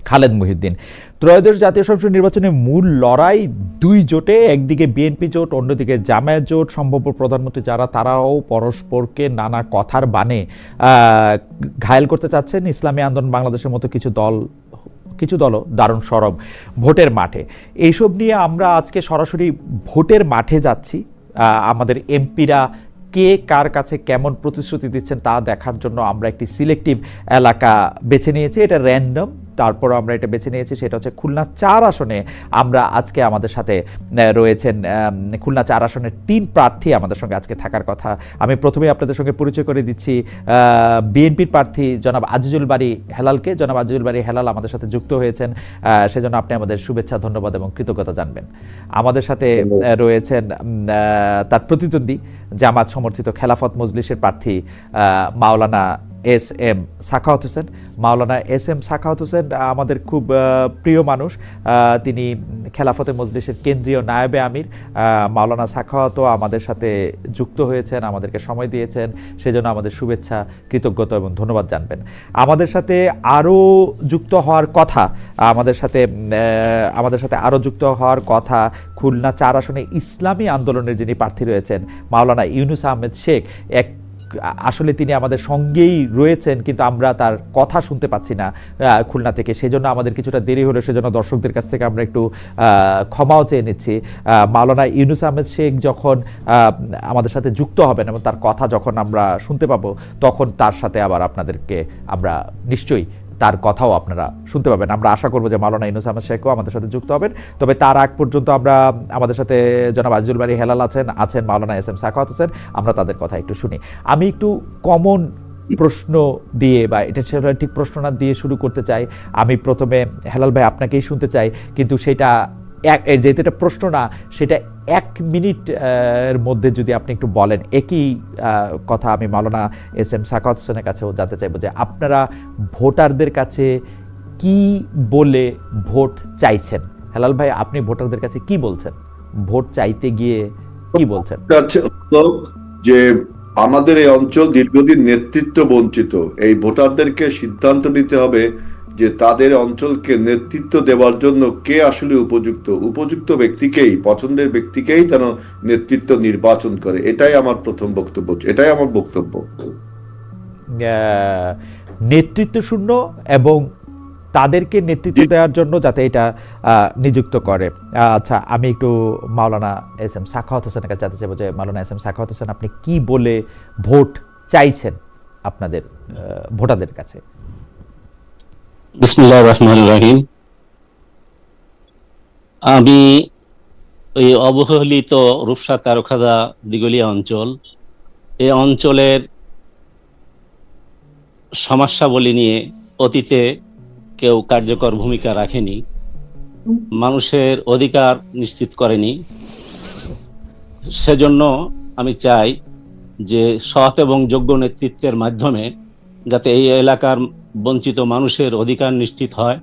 খালেদ মহিউদ্দিন। ত্রয়োদশ জাতীয় সংসদ নির্বাচনের মূল লড়াই দুই জোটে, একদিকে বিএনপি জোট, অন্যদিকে জামায়াত জোট। সম্ভাব্য প্রধানমন্ত্রী যারা, তারাও পরস্পরকে নানা কথার বানে ঘায়েল করতে চাচ্ছেন। ইসলামী আন্দোলন বাংলাদেশের মতো কিছু দলও দারুণ সরব ভোটের মাঠে। এইসব নিয়ে আমরা আজকে সরাসরি ভোটের মাঠে যাচ্ছি। আমাদের এমপিরা কে কার কাছে কেমন প্রতিশ্রুতি দিচ্ছেন তা দেখার জন্য আমরা একটি সিলেক্টিভ এলাকা বেছে নিয়েছি। এটা র্যান্ডম, তারপর আমরা এটা বেছে নিয়েছি, সেটা হচ্ছে খুলনা 4 আসনে। আমরা আজকে আমাদের সাথে রয়েছেন খুলনা 4 আসনের 3 প্রার্থী আমাদের সঙ্গে আজকে থাকার কথা। আমি প্রথমেই আপনাদের সঙ্গে পরিচয় করে দিচ্ছি বিএনপির প্রার্থী জনাব আজিজুল বারী হেলালকে। জনাব আজিজুল বারী হেলাল আমাদের সাথে যুক্ত হয়েছেন, সেজন্য আপনি আমাদের শুভেচ্ছা, ধন্যবাদ এবং কৃতজ্ঞতা জানবেন। আমাদের সাথে রয়েছেন তার প্রতিদ্বন্দ্বী জামাত সমর্থিত খেলাফত মজলিসের প্রার্থী মাওলানা এস এম সাখাওয়াত হোসেন। মাওলানা এস এম সাখাওয়াত হোসেন আমাদের খুব প্রিয় মানুষ, তিনি খেলাফতে মজলিসের কেন্দ্রীয় নায়েবে আমির। মাওলানা সাখাওয়াতও আমাদের সাথে যুক্ত হয়েছেন, আমাদেরকে সময় দিয়েছেন, সেজন্য আমাদের শুভেচ্ছা, কৃতজ্ঞতা এবং ধন্যবাদ জানবেন। আমাদের সাথে আরও যুক্ত হওয়ার কথা আরও যুক্ত হওয়ার কথা খুলনা 4 আসনে ইসলামী আন্দোলনের যিনি প্রার্থী রয়েছেন মাওলানা ইউনুস আহমেদ শেখ। আসলে তিনি আমাদের সঙ্গেই রয়েছেন, কিন্তু আমরা তার কথা শুনতে পাচ্ছি না খুলনা থেকে, সেজন্য আমাদের কিছুটা দেরি হলো, সেজন্য দর্শকদের কাছ থেকে আমরা একটু ক্ষমাও চেয়ে নিচ্ছি। মাওলানা ইউনুস আহমেদ শেখ যখন আমাদের সাথে যুক্ত হবেন এবং তার কথা যখন আমরা শুনতে পাবো, তখন তার সাথে আবার আপনাদেরকে আমরা নিশ্চয়ই তার কথাও আপনারা শুনতে পাবেন। আমরা আশা করবো যে মাওলানা ইউনুস আহমেদ শেখও আমাদের সাথে যুক্ত হবেন। তবে তার আগ পর্যন্ত আমাদের সাথে জনাব আজিজুল বারী হেলাল আছেন মাওলানা এস এম সাখাওয়াত হোসেন, আমরা তাদের কথা একটু শুনি। আমি একটু কমন প্রশ্ন দিয়ে, বা এটা ঠিক প্রশ্ন না দিয়ে শুরু করতে চাই। আমি প্রথমে হেলাল ভাই আপনাকেই শুনতে চাই, কিন্তু সেটা যেহেতু এটা প্রশ্ন না, সেটা 1 মিনিট এর মধ্যে যদি আপনি একটু বলেন। একই কথা আমি মাওলানা এস এম সাখাওয়াত হোসেনের কাছেও জানতে চাইবো যে আপনারা ভোটারদের কাছে কি বলে ভোট চাইছেন। হেলাল ভাই, আপনি ভোটারদের কাছে কি বলছেন, ভোট চাইতে গিয়ে কি বলছেন? যে আমাদের এই অঞ্চল দীর্ঘদিন নেতৃত্ব বঞ্চিত, এই ভোটারদেরকে সিদ্ধান্ত নিতে হবে যে তাদের অঞ্চলকে নেতৃত্ব দেওয়ার জন্য কে আসলে উপযুক্ত ব্যক্তিকেই, পছন্দের ব্যক্তিকেই যেন নেতৃত্ব নির্বাচন করে। এটাই আমার প্রথম বক্তব্য, এটাই আমার বক্তব্য। নেতৃত্ব শূন্য এবং তাদেরকে নেতৃত্ব দেওয়ার জন্য যাতে এটা নিযুক্ত করে। আচ্ছা, আমি একটু মাওলানা এস এম সাখাওয়াত হোসেনের কাছে জানতে চাইবো যে মাওলানা এস এম সাখাওয়াত হোসেন, আপনি কি বলে ভোট চাইছেন আপনাদের ভোটারদের কাছে? বিসমিল্লাহির রহমানির রহিম। আমি ওই অবহেলিত রূপসা তারকাদা দিগলিয়া অঞ্চল, এই অঞ্চলের সমস্যাবলী নিয়ে অতীতে কেউ কার্যকর ভূমিকা রাখেনি, মানুষের অধিকার নিশ্চিত করেনি। সেজন্য আমি চাই যে সৎ এবং যোগ্য নেতৃত্বের মাধ্যমে যাতে এই এলাকার বঞ্চিত মানুষের অধিকার নিশ্চিত হয়,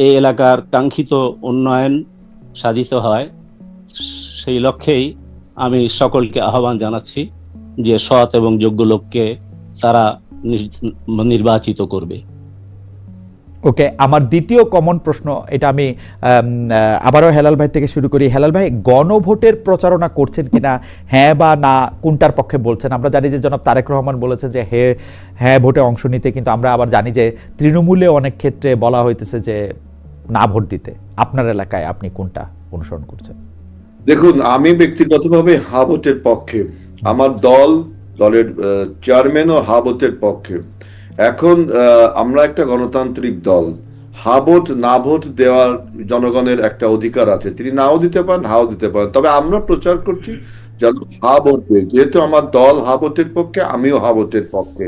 এই এলাকার কাঙ্ক্ষিত উন্নয়ন সাধিত হয়, সেই লক্ষ্যেই আমি সকলকে আহ্বান জানাচ্ছি যে সৎ এবং যোগ্য লোককে তারা নির্বাচিত করবে। ওকে, আমার দ্বিতীয় কমন প্রশ্ন, এটা আমি আবারও হেলাল ভাই থেকে শুরু করি। হেলাল ভাই, গণভোটের প্রচারণা করছেন কিনা, হ্যাঁ বা না, কোনটার পক্ষে বলছেন? আমরা জানি যে জনাব তারেক রহমান বলেছেন যে হ্যাঁ ভোটে অংশ নিতে, কিন্তু আমরা আবার জানি যে তৃণমূলে অনেক ক্ষেত্রে বলা হইতেছে যে না ভোট দিতে। আপনার এলাকায় আপনি কোনটা অনুসরণ করছেন? দেখুন, আমি ব্যক্তিগতভাবে হা ভোটের পক্ষে, আমার দলের চেয়ারম্যানও হা ভোটের পক্ষে। এখন আমরা একটা গণতান্ত্রিক দল, হা ভোট না ভোট দেওয়ার জনগণের একটা অধিকার আছে, তিনি নাও দিতে পারেন, হাও দিতে পারেন। তবে আমরা প্রচার করছি যেন হা ভোট দেয়। যেহেতু আমার দল হা ভোটের পক্ষে, আমিও হা ভোটের পক্ষে।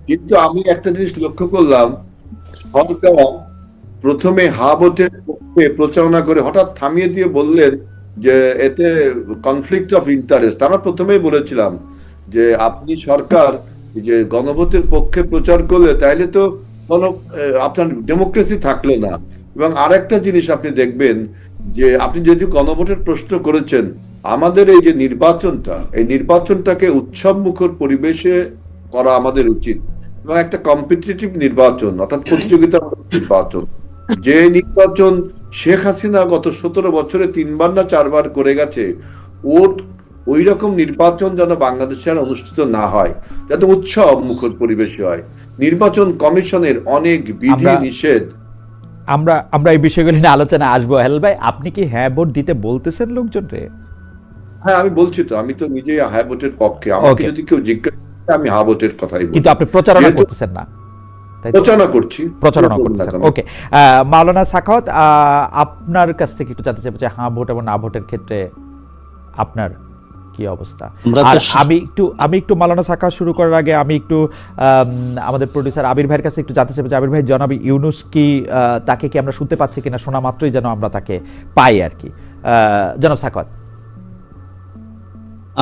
কিন্তু আমি একটা জিনিস লক্ষ্য করলাম, সরকার প্রথমে হা ভোটের পক্ষে প্রচারণা করে হঠাৎ থামিয়ে দিয়ে বললেন যে এতে কনফ্লিক্ট অফ ইন্টারেস্ট। আমরা প্রথমেই বলেছিলাম যে আপনি সরকার যে গণভোটের পক্ষে প্রচার করলে তাইলে তো কোনো আপনার ডেমোক্রেসি থাকলো না। এবং আরেকটা জিনিস আপনি দেখবেন যে আপনি যেহেতু গণভোটের প্রশ্ন করেছেন, আমাদের এই যে নির্বাচনটা, এই নির্বাচনটাকে উৎসব মুখর পরিবেশে করা আমাদের উচিত, এবং একটা কম্পিটিটিভ নির্বাচন, অর্থাৎ প্রতিযোগিতামূলক নির্বাচন। যে নির্বাচন শেখ হাসিনা গত 17 বছরে 3বার না 4বার করে গেছে, ওই রকম নির্বাচন যেন বাংলাদেশে আর অনুষ্ঠিত না হয়, যাতে উৎসব মুখর পরিবেশে হয়। নির্বাচন কমিশনের অনেক বিধি নিষেধ, আমরা আমরা এই বিষয়গুলি নিয়ে আলোচনা আসবো। হেলাল ভাই, আপনি কি হ্যাঁ ভোট দিতে বলতেছেন লোকজন রে? হ্যাঁ আমি বলছি তো, আমি তো নিজেই হ্যাঁ ভোটের পক্ষে। আমাকে যদি কেউ জিজ্ঞাসা করে, আমি হ্যাঁ ভোটের কথাই বলি। কিন্তু আপনি প্রচারণা করতেছেন না, প্রচারণা করছি, প্রচারণা করতেছেন। ওকে, মাওলানা সাখাওয়াত, আপনার কাছ থেকে একটু জানতে চাইবো যে হ্যাঁ ভোট এবং না ভোটের ক্ষেত্রে আপনার কি অবস্থা। আর আমি একটু মাওলানা সাখাওয়াত শুরু করার আগে আমি একটু আমাদের প্রোডিউসার আবির ভাইয়ের কাছে একটু জানতে চাইবো যে আবির ভাই, জনাব ইউনূস কি তাকে কি আমরা শুনতে পাচ্ছি কিনা, শোনা মাত্রই যেন আমরা তাকে পাই আর কি। জনাব সাখাওয়াত।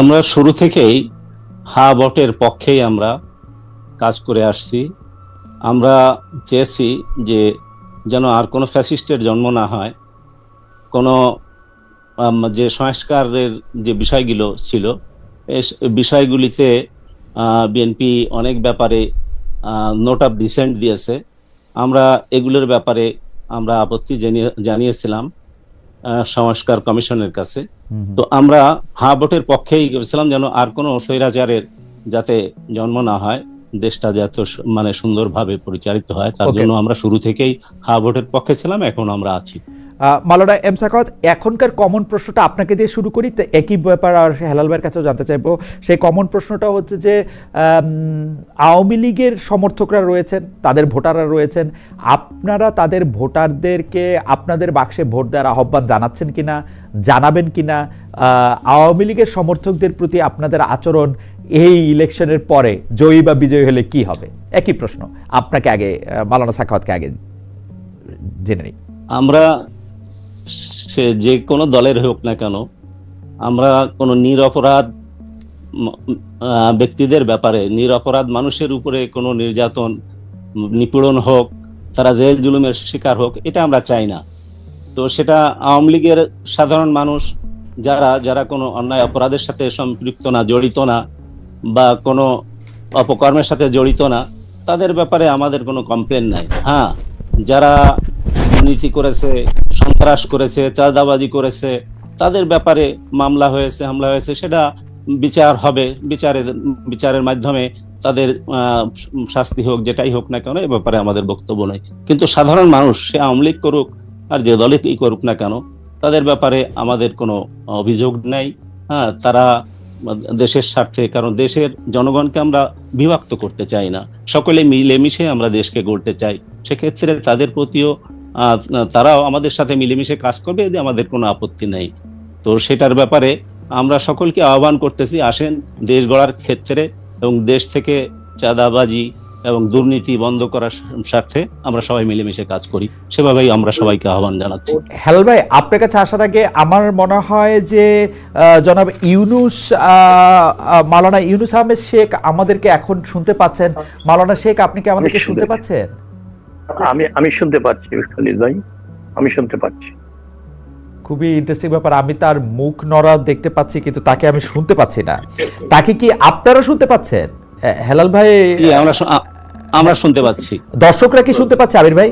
আমরা শুরু থেকেই হ্যাঁ ভোটের পক্ষেই আমরা কাজ করে আসছি। আমরা চেয়েছি যে যেন আর কোনো ফ্যাসিস্টের জন্ম না হয়, কোনো যে সংস্কারের যে বিষয়গুলো ছিল এই বিষয়গুলিতে বিএনপি অনেক ব্যাপারে নোট অফ ডিসেন্ট দিয়েছে। আমরা এগুলোর ব্যাপারে আমরা আপত্তি জানিয়েছিলাম সংস্কার কমিশনের কাছে। তো আমরা হ্যাঁ ভোটের পক্ষেই গেছিলাম, যেন আর কোনো স্বৈরাচারের যাতে জন্ম না হয়, দেশটা যাতে মানে সুন্দরভাবে পরিচালিত হয়, তার জন্য আমরা শুরু থেকেই হ্যাঁ ভোটের পক্ষে ছিলাম, এখন আমরা আছি। মাওলানা এম সাখাওয়াত, এখনকার কমন প্রশ্নটা আপনাকে দিয়ে শুরু করি, তো একই ব্যাপার আর হেলাল ভাইয়ের কাছেও জানতে চাইবো। সেই কমন প্রশ্নটা হচ্ছে যে আওয়ামী লীগের সমর্থকরা রয়েছেন, তাদের ভোটাররা রয়েছেন, আপনারা তাদের ভোটারদেরকে আপনাদের বাক্সে ভোট দেওয়ার আহ্বান জানাচ্ছেন কিনা, জানাবেন কিনা? আওয়ামী লীগের সমর্থকদের প্রতি আপনাদের আচরণ এই ইলেকশনের পরে জয়ী বা বিজয়ী হলে কি হবে? একই প্রশ্ন আপনাকে আগে, মাওলানা সাখাওয়াতকে আগে জেনে নিই। আমরা সে যে কোনো দলের হোক না কেন, আমরা কোনো নিরপরাধ ব্যক্তিদের ব্যাপারে, নিরপরাধ মানুষের উপরে কোনো নির্যাতন নিপীড়ন হোক, তারা জেল জুলুমের শিকার হোক, এটা আমরা চাই না। তো সেটা আওয়ামী লীগের সাধারণ মানুষ যারা যারা কোনো অন্যায় অপরাধের সাথে সম্পৃক্ত না, জড়িত না, বা কোনো অপকর্মের সাথে জড়িত না, তাদের ব্যাপারে আমাদের কোনো কমপ্লেন নাই। হ্যাঁ, যারা দুর্নীতি করেছে, সন্ত্রাস করেছে, চাঁদাবাজি করেছে, তাদের ব্যাপারে মামলা হয়েছে, হামলা হয়েছে, সেটা বিচার হবে, বিচারের মাধ্যমে তাদের শাস্তি হোক, যেটাই হোক না কেন, এ ব্যাপারে আমাদের বক্তব্য নেই। কিন্তু সাধারণ মানুষ, সে আওয়ামী লীগ করুক আর যে দলই করুক না কেন, তাদের ব্যাপারে আমাদের কোনো অভিযোগ নেই। হ্যাঁ, তারা দেশের স্বার্থে, কারণ দেশের জনগণকে আমরা বিভক্ত করতে চাই না, সকলে মিলেমিশে আমরা দেশকে গড়তে চাই। সেক্ষেত্রে তাদের প্রতিও তারাও আমাদের সাথে মিলেমিশে কাজ করবে, এতে আমাদের কোনো আপত্তি নেই। তো সেটার ব্যাপারে আমরা সকলকে আহ্বান করতেছি, আসেন দেশ গড়ার ক্ষেত্রে এবং দেশ থেকে চাঁদাবাজি এবং দুর্নীতি বন্ধ করার স্বার্থে আমরা সবাই মিলেমিশে কাজ করি, সেভাবেই আমরা সবাইকে আহ্বান জানাচ্ছি। হেলাল ভাই, আপনার কাছে আসার আগে আমার মনে হয় যে জনাব ইউনূস, মাওলানা ইউনূস আহমেদ শেখ আমাদেরকে এখন শুনতে পাচ্ছেন। মাওলানা শেখ, আপনি কি আমাদেরকে শুনতে পাচ্ছেন? আমি শুনতে পাচ্ছি খালিদ ভাই, আমি শুনতে পাচ্ছি। খুবই ইন্টারেস্টিং ব্যাপার, আমি তার মুখ নড়া দেখতে পাচ্ছি কিন্তু তাকে আমি শুনতে পাচ্ছি না। তাকে কি আপনারা শুনতে পাচ্ছেন? হেলাল ভাই, আমরা শুনতে পাচ্ছি। দর্শকরা কি শুনতে পাচ্ছে? আবির ভাই,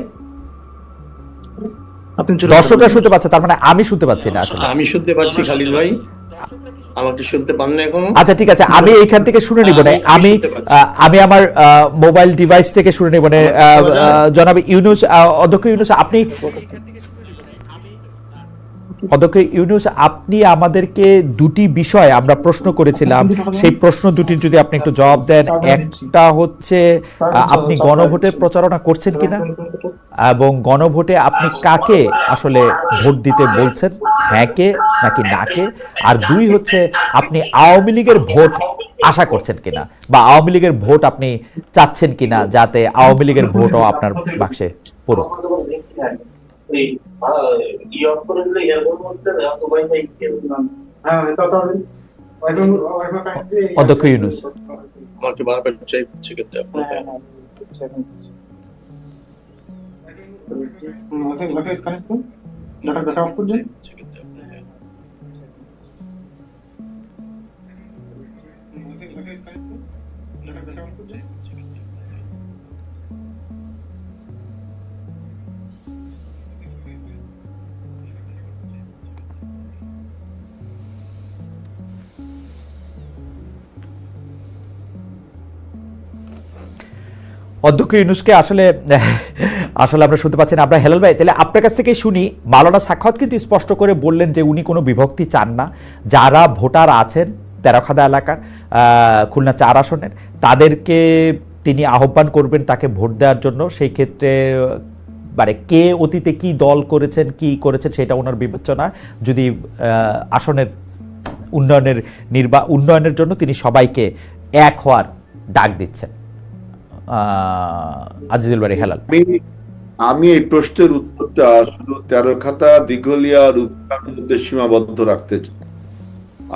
দর্শকরা শুনতে পাচ্ছে, তার মানে আমি শুনতে পাচ্ছি না। আসলে আমি শুনতে পাচ্ছি খালিদ ভাই, আমাকে শুনতে পান না এখন? আচ্ছা ঠিক আছে, আমি এইখান থেকে শুনে নিব না, আমি আমার মোবাইল ডিভাইস থেকে শুনে নিব না। জনাব ইউনূস, অধ্যক্ষ ইউনূস, আপনি আমাদেরকে দুটি বিষয় আমরা প্রশ্ন করেছিলাম, সেই প্রশ্ন দুটি যদি আপনি একটু জবাব দেন। একটা হচ্ছে আপনি গণভোটের প্রচারণা করছেন কিনা, এবং গণভোটে আপনি কাকে আসলে ভোট দিতে বলছেন, হ্যাঁ কে নাকি না কে? আর দুই হচ্ছে আপনি আওয়ামী লীগের ভোট আশা করছেন কিনা, বা আওয়ামী লীগের ভোট আপনি চাচ্ছেন কিনা, যাতে আওয়ামী লীগের ভোটও আপনার বাক্সে পড়ুক। অধ্যক্ষ ইউনূস, আমাকে বারবার চাইছে কিন্তু অধ্যক্ষ ইউনূসকে আসলে আসলে আমরা শুনতে পাচ্ছি না। আমরা হেলাল ভাই, তাহলে আপনার কাছ থেকে শুনি। মাওলানা সাখাওয়াত কিন্তু স্পষ্ট করে বললেন যে উনি কোনো বিভক্তি চান না। যারা ভোটার আছেন তেরখাদা এলাকার খুলনা 4 আসনের, তাদেরকে তিনি আহ্বান করবেন তাকে ভোট দেওয়ার জন্য। সেই ক্ষেত্রে মানে কে অতীতে কি দল করেছেন কি করেছেন সেটা ওনার বিবেচনা। যদি আসনের উন্নয়নের জন্য তিনি সবাইকে এক হওয়ার ডাক দিচ্ছেন। আজিজুল বারী হেলাল। আমি এই প্রশ্নের উত্তরটা শুধু তেরখাতা দিঘলিয়া রূপকার মধ্যে সীমাবদ্ধ রাখতে চাই।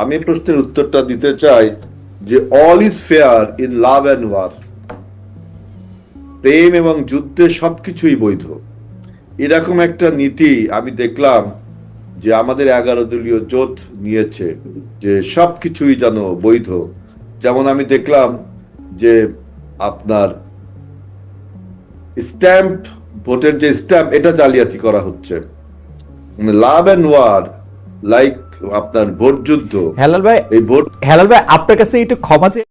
আমি এই প্রশ্নের উত্তরটা দিতে চাই যে all is fair in love and war. প্রেম এবং যুদ্ধে সবকিছুই বৈধ, এরকম একটা নীতি আমি দেখলাম যে আমাদের 11 দলীয় জোট নিয়েছে, যে সবকিছুই যেন বৈধ। যেমন আমি দেখলাম যে আপনার স্ট্যাম্প, ভোটের যে স্ট্যাম্প, এটা জালিয়াতি করা হচ্ছে। লাভ এন্ড ওয়ার, লাইক আপনার ভোট যুদ্ধ। হেলাল ভাই, এই ভোট আপনার কাছে একটু ক্ষমা চেয়ে